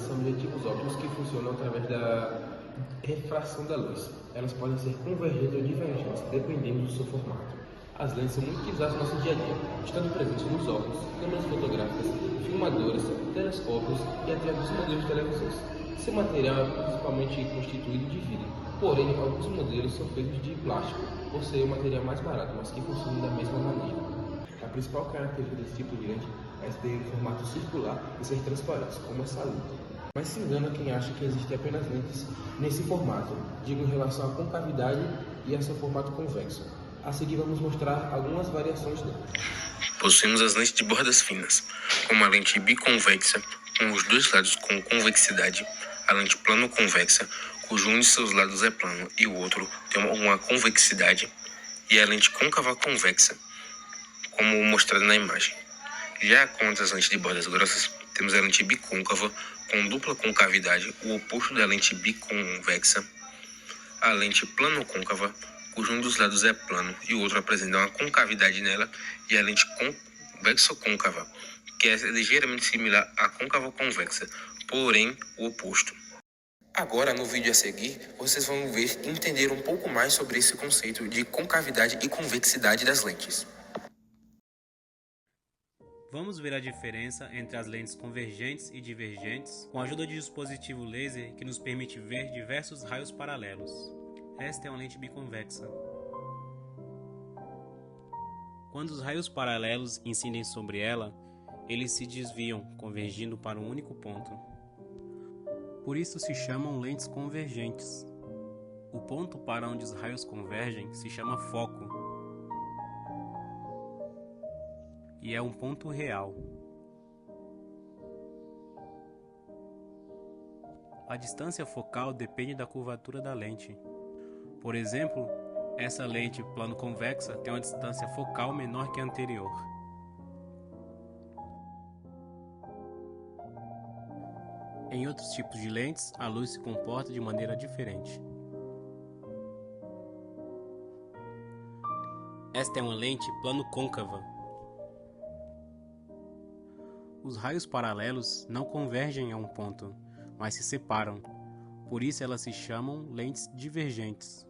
são objetivos ópticos que funcionam através da refração da luz. Elas podem ser convergentes ou divergentes, dependendo do seu formato. As lentes são muito utilizadas no nosso dia a dia, estando presentes nos óculos, câmeras fotográficas, filmadoras, telescópios e até alguns modelos de televisões. Seu material é principalmente constituído de vidro, porém alguns modelos são feitos de plástico, por ser o material mais barato, mas que funciona da mesma maneira. A principal característica desse tipo de lente é ter um formato circular e ser transparente, como essa lupa. Mas se engana quem acha que existem apenas lentes nesse formato, digo em relação à concavidade e a seu formato convexo. A seguir vamos mostrar algumas variações dela. Possuímos as lentes de bordas finas, como a lente biconvexa, com os dois lados com convexidade, a lente plano-convexa, cujo um de seus lados é plano e o outro tem uma convexidade, e a lente côncava-convexa, como mostrado na imagem. Já quanto às lentes de bordas grossas, temos a lente bicôncava, com dupla concavidade, o oposto da lente biconvexa, a lente plano-côncava, cujo um dos lados é plano e o outro apresenta uma concavidade nela, e a lente convexo-côncava, que é ligeiramente similar à côncavo-convexa, porém o oposto. Agora, no vídeo a seguir, vocês vão ver e entender um pouco mais sobre esse conceito de concavidade e convexidade das lentes. Vamos ver a diferença entre as lentes convergentes e divergentes com a ajuda de dispositivo laser que nos permite ver diversos raios paralelos. Esta é uma lente biconvexa. Quando os raios paralelos incidem sobre ela, eles se desviam, convergindo para um único ponto. Por isso se chamam lentes convergentes. O ponto para onde os raios convergem se chama foco, e é um ponto real. A distância focal depende da curvatura da lente. Por exemplo, essa lente plano-convexa tem uma distância focal menor que a anterior. Em outros tipos de lentes, a luz se comporta de maneira diferente. Esta é uma lente plano-côncava. Os raios paralelos não convergem a um ponto, mas se separam. Por isso elas se chamam lentes divergentes.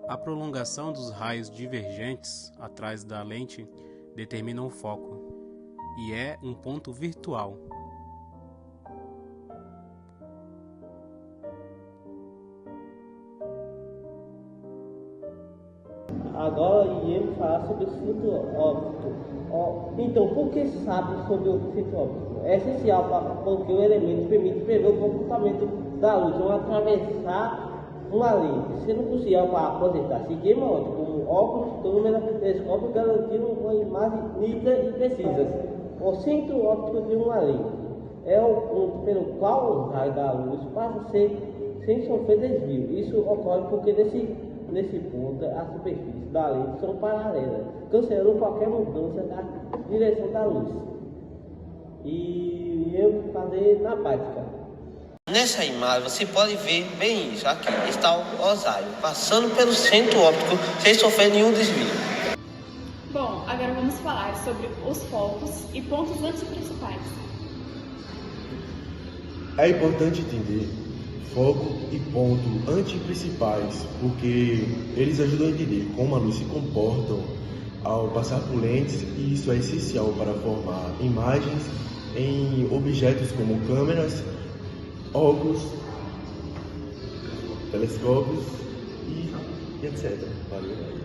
A prolongação dos raios divergentes atrás da lente determina o foco, e é um ponto virtual. Agora iremos falar sobre o filtro óptico. Então, por que sabe sobre o filtro óptico? É essencial porque o elemento permite prever o comportamento da luz ao atravessar uma lente, sendo possível para apresentar sistema óptico como óculos, câmera, telescópio, garantindo uma imagem nítida e precisa. O centro óptico de uma lente é o ponto pelo qual os raios da luz passam sem sofrer desvio. Isso ocorre porque nesse ponto as superfícies da lente são paralelas, cancelando qualquer mudança da direção da luz. E eu vou fazer na prática. Nessa imagem você pode ver bem isso. Aqui está o osário passando pelo centro óptico sem sofrer nenhum desvio. Bom, agora vamos falar sobre os focos e pontos antiprincipais. É importante entender foco e ponto antiprincipais, porque eles ajudam a entender como a luz se comporta ao passar por lentes, e isso é essencial para formar imagens em objetos como câmeras, óculos, telescópios e etc. Valeu.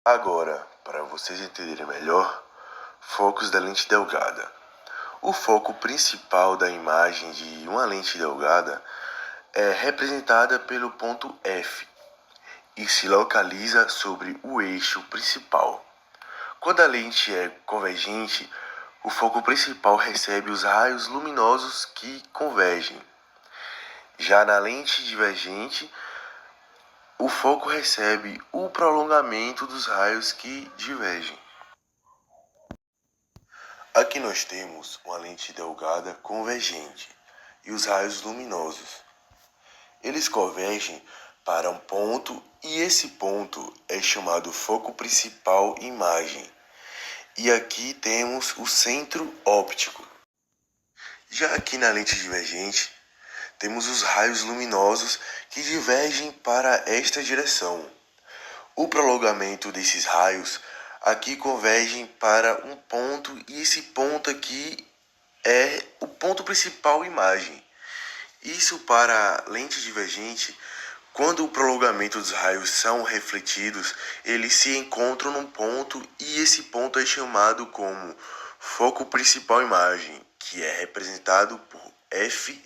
Agora, para vocês entenderem melhor, focos da lente delgada. O foco principal da imagem de uma lente delgada é representada pelo ponto F e se localiza sobre o eixo principal. Quando a lente é convergente, o foco principal recebe os raios luminosos que convergem. Já na lente divergente, o foco recebe o prolongamento dos raios que divergem. Aqui nós temos uma lente delgada convergente e os raios luminosos. Eles convergem para um ponto e esse ponto é chamado foco principal imagem. E aqui temos o centro óptico. Já aqui na lente divergente, temos os raios luminosos que divergem para esta direção. O prolongamento desses raios aqui convergem para um ponto, e esse ponto aqui é o ponto principal imagem. Isso para a lente divergente, quando o prolongamento dos raios são refletidos, eles se encontram num ponto, e esse ponto é chamado como foco principal imagem, que é representado por F'.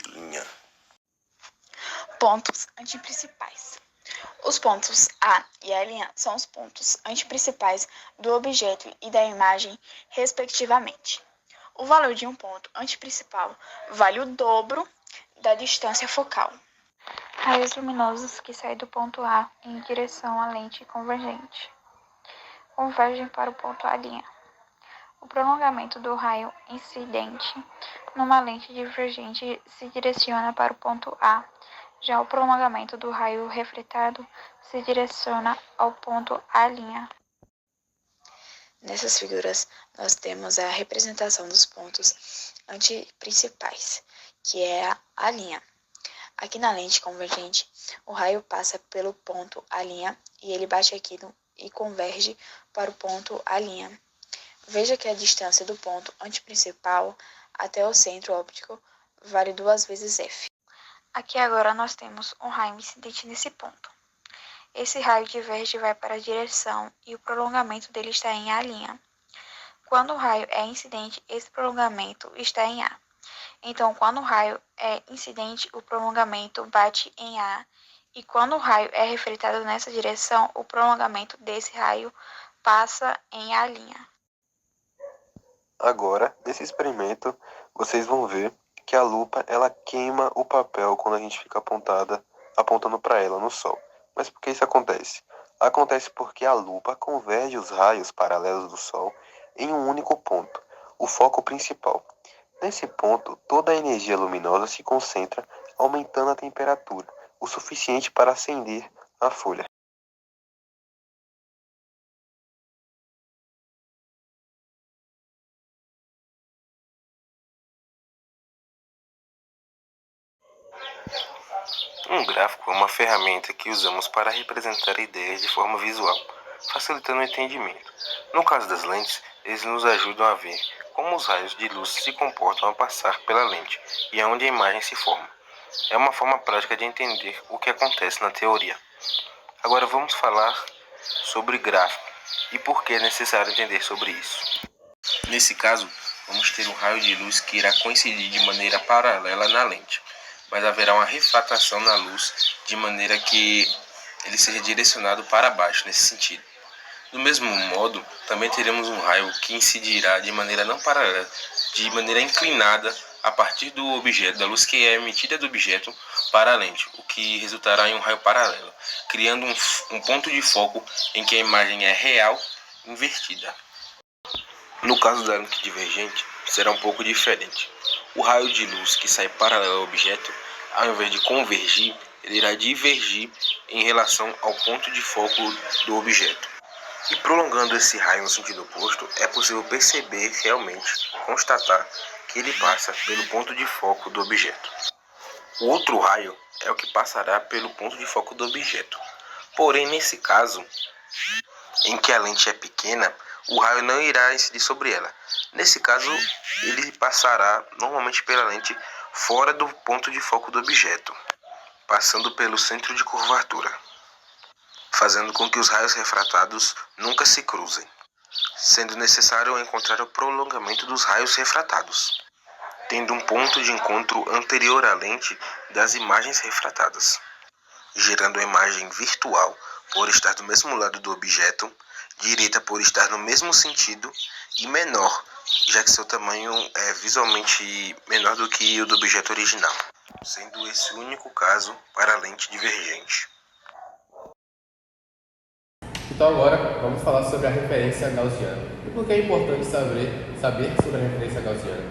Pontos antiprincipais. Os pontos A e L' são os pontos antiprincipais do objeto e da imagem, respectivamente. O valor de um ponto antiprincipal vale o dobro da distância focal. Raios luminosos que saem do ponto A em direção à lente convergente convergem para o ponto A'. O prolongamento do raio incidente numa lente divergente se direciona para o ponto A. Já o prolongamento do raio refletado se direciona ao ponto A'. Nessas figuras, nós temos a representação dos pontos antiprincipais, que é a A'. Aqui na lente convergente, o raio passa pelo ponto A' e ele bate aqui e converge para o ponto A'. Veja que a distância do ponto antiprincipal até o centro óptico vale 2 vezes F. Aqui agora nós temos um raio incidente nesse ponto. Esse raio diverge e vai para a direção e o prolongamento dele está em A'. Quando o raio é incidente, esse prolongamento está em A. Então, quando o raio é incidente, o prolongamento bate em A. E quando o raio é refletado nessa direção, o prolongamento desse raio passa em A'. Agora, nesse experimento, vocês vão ver que a lupa ela queima o papel quando a gente fica apontando para ela no sol. Mas por que isso acontece? Acontece porque a lupa converge os raios paralelos do sol em um único ponto, o foco principal. Nesse ponto, toda a energia luminosa se concentra, aumentando a temperatura, o suficiente para acender a folha. Um gráfico é uma ferramenta que usamos para representar ideias de forma visual, facilitando o entendimento. No caso das lentes, eles nos ajudam a ver como os raios de luz se comportam ao passar pela lente e aonde a imagem se forma. É uma forma prática de entender o que acontece na teoria. Agora vamos falar sobre gráfico e por que é necessário entender sobre isso. Nesse caso, vamos ter um raio de luz que irá coincidir de maneira paralela na lente, mas haverá uma refratação na luz de maneira que ele seja direcionado para baixo nesse sentido. Do mesmo modo, também teremos um raio que incidirá de maneira não paralela, de maneira inclinada a partir do objeto, da luz que é emitida do objeto para a lente, o que resultará em um raio paralelo, criando um ponto de foco em que a imagem é real invertida. No caso da lente divergente, será um pouco diferente. O raio de luz que sai paralelo ao objeto, ao invés de convergir, ele irá divergir em relação ao ponto de foco do objeto. E prolongando esse raio no sentido oposto, é possível perceber realmente, constatar que ele passa pelo ponto de foco do objeto. O outro raio é o que passará pelo ponto de foco do objeto. Porém, nesse caso, em que a lente é pequena, o raio não irá incidir sobre ela. Nesse caso, ele passará normalmente pela lente fora do ponto de foco do objeto, passando pelo centro de curvatura, fazendo com que os raios refratados nunca se cruzem, sendo necessário encontrar o prolongamento dos raios refratados, tendo um ponto de encontro anterior à lente das imagens refratadas, gerando a imagem virtual por estar do mesmo lado do objeto, direita por estar no mesmo sentido e menor, já que seu tamanho é visualmente menor do que o do objeto original, sendo esse o único caso para a lente divergente. Então agora vamos falar sobre a referência gaussiana. E por que é importante saber sobre a referência gaussiana?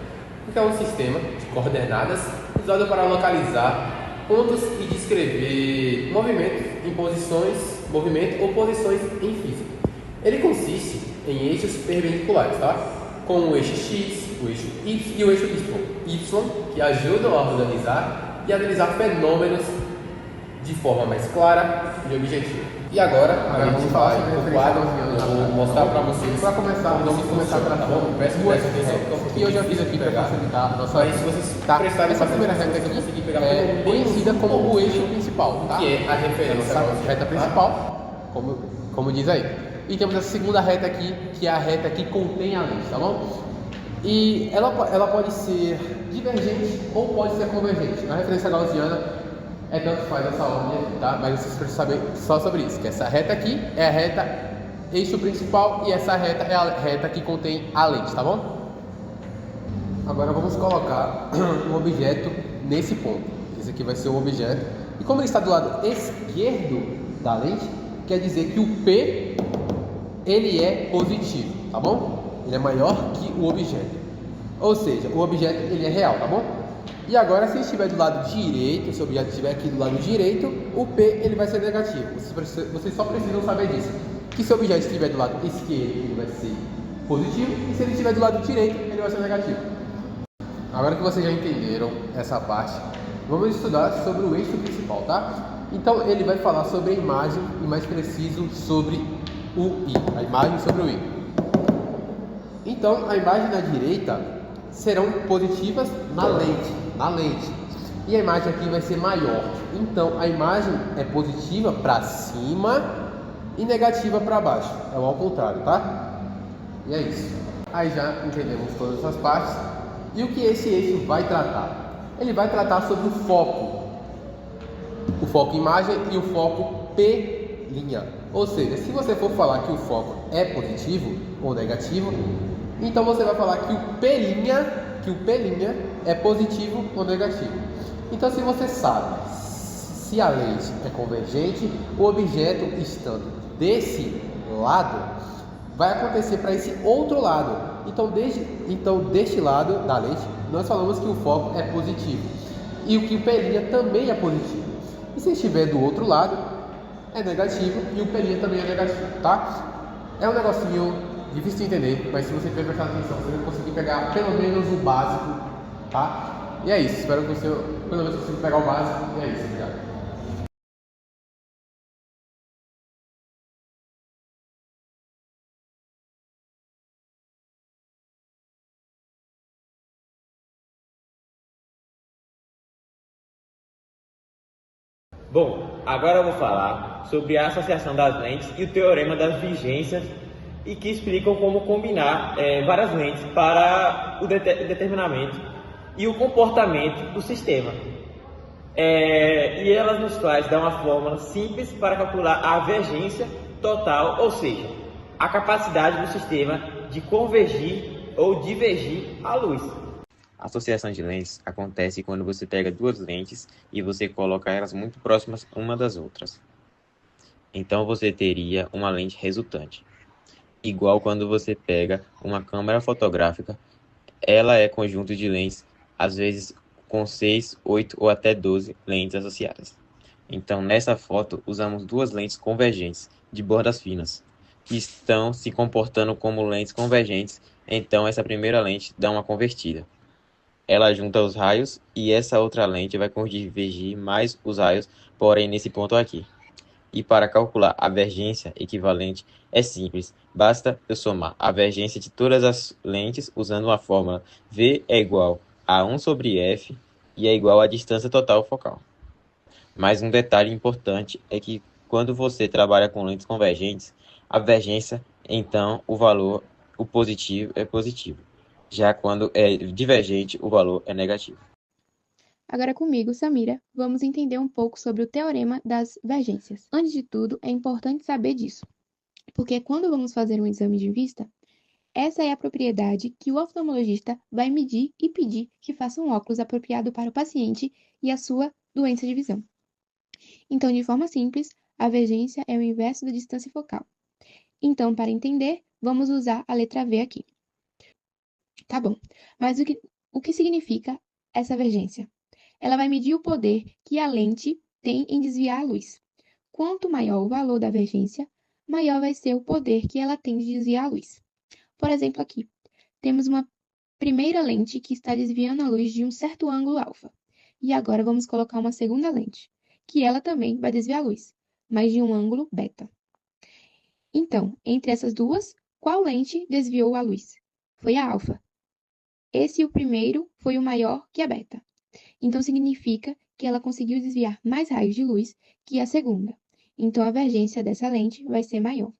Porque é um sistema de coordenadas usado para localizar pontos e descrever movimento ou posições em física. Ele consiste em eixos perpendiculares, tá? Com o eixo X, o eixo Y e o eixo Y, que ajudam a organizar e analisar fenômenos de forma mais clara e objetiva. E agora a gente vai pro quadro, eu vou mostrar para vocês. Para começar, vamos começar pela forma. Peço atenção, Que eu já fiz aqui para facilitar a nossa mas se vocês prestarem essa bastante primeira atenção, reta vocês vão conseguir pegar aqui é pelo menos conhecida como o eixo principal, tá? que é a referência Nossa nossa, reta tá? principal, como diz aí. E temos a segunda reta aqui, que é a reta que contém a lente, tá bom? E ela pode ser divergente ou pode ser convergente. Na referência gaussiana é tanto faz essa ordem, tá? Mas vocês precisam saber só sobre isso, que essa reta aqui é a reta eixo principal e essa reta é a reta que contém a lente, tá bom? Agora vamos colocar um objeto nesse ponto. Esse aqui vai ser o objeto. E como ele está do lado esquerdo da lente, quer dizer que o P ele é positivo, tá bom? Ele é maior que o objeto. Ou seja, o objeto ele é real, tá bom? E agora, se estiver do lado direito, se o objeto estiver aqui do lado direito, o P ele vai ser negativo. Vocês só precisam saber disso. Que se o objeto estiver do lado esquerdo, ele vai ser positivo. E se ele estiver do lado direito, ele vai ser negativo. Agora que vocês já entenderam essa parte, vamos estudar sobre o eixo principal, tá? Então, ele vai falar sobre a imagem e mais preciso sobre o I. A imagem sobre o I. Então, a imagem na direita serão positivas na lente. E a imagem aqui vai ser maior. Então, a imagem é positiva para cima e negativa para baixo. É o ao contrário, tá? E é isso. Aí já entendemos todas essas partes. E o que esse eixo vai tratar? Ele vai tratar sobre o foco. O foco imagem e o foco P'. Ou seja, se você for falar que o foco é positivo ou negativo, então você vai falar que o P' é positivo ou negativo. Então, se você sabe se a lente é convergente, o objeto estando desse lado vai acontecer para esse outro lado. Então, deste lado da lente, nós falamos que o foco é positivo e o que o P' também é positivo. E se estiver do outro lado, é negativo e o P' também é negativo, tá? É um negocinho difícil de entender, mas se você prestar atenção, você vai conseguir pegar pelo menos o básico, tá? E é isso, espero que você pelo menos consiga pegar o básico, e é isso, obrigado. Bom, agora eu vou falar sobre a associação das lentes e o teorema das vigências e que explicam como combinar várias lentes para o determinamento e o comportamento do sistema. E elas nos faz dar uma fórmula simples para calcular a vergência total, ou seja, a capacidade do sistema de convergir ou divergir a luz. A associação de lentes acontece quando você pega duas lentes e você coloca elas muito próximas uma das outras. Então você teria uma lente resultante. Igual quando você pega uma câmera fotográfica, ela é conjunto de lentes, às vezes com 6, 8 ou até 12 lentes associadas. Então nessa foto usamos duas lentes convergentes de bordas finas, que estão se comportando como lentes convergentes, então essa primeira lente dá uma convertida. Ela junta os raios e essa outra lente vai convergir mais os raios, porém nesse ponto aqui. E para calcular a vergência equivalente é simples, basta eu somar a vergência de todas as lentes usando a fórmula V é igual a 1 sobre F e é igual à distância total focal. Mas um detalhe importante é que quando você trabalha com lentes convergentes, a vergência, então o positivo é positivo. Já quando é divergente, o valor é negativo. Agora comigo, Samira, vamos entender um pouco sobre o teorema das vergências. Antes de tudo, é importante saber disso, porque quando vamos fazer um exame de vista, essa é a propriedade que o oftalmologista vai medir e pedir que faça um óculos apropriado para o paciente e a sua doença de visão. Então, de forma simples, a vergência é o inverso da distância focal. Então, para entender, vamos usar a letra V aqui. Tá bom, mas o que significa essa vergência? Ela vai medir o poder que a lente tem em desviar a luz. Quanto maior o valor da vergência, maior vai ser o poder que ela tem de desviar a luz. Por exemplo, aqui, temos uma primeira lente que está desviando a luz de um certo ângulo alfa. E agora vamos colocar uma segunda lente, que ela também vai desviar a luz, mas de um ângulo beta. Então, entre essas duas, qual lente desviou a luz? Foi a alfa. O primeiro foi o maior que a beta. Então, significa que ela conseguiu desviar mais raios de luz que a segunda. Então, a divergência dessa lente vai ser maior.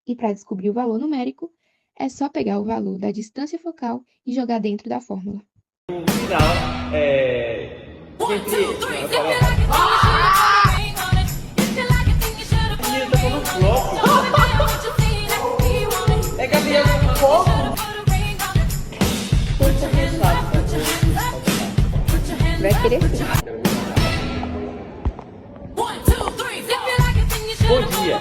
E para descobrir o valor numérico, é só pegar o valor da distância focal e jogar dentro da fórmula. No final, Gabriel, Vai querer sim. Bom dia.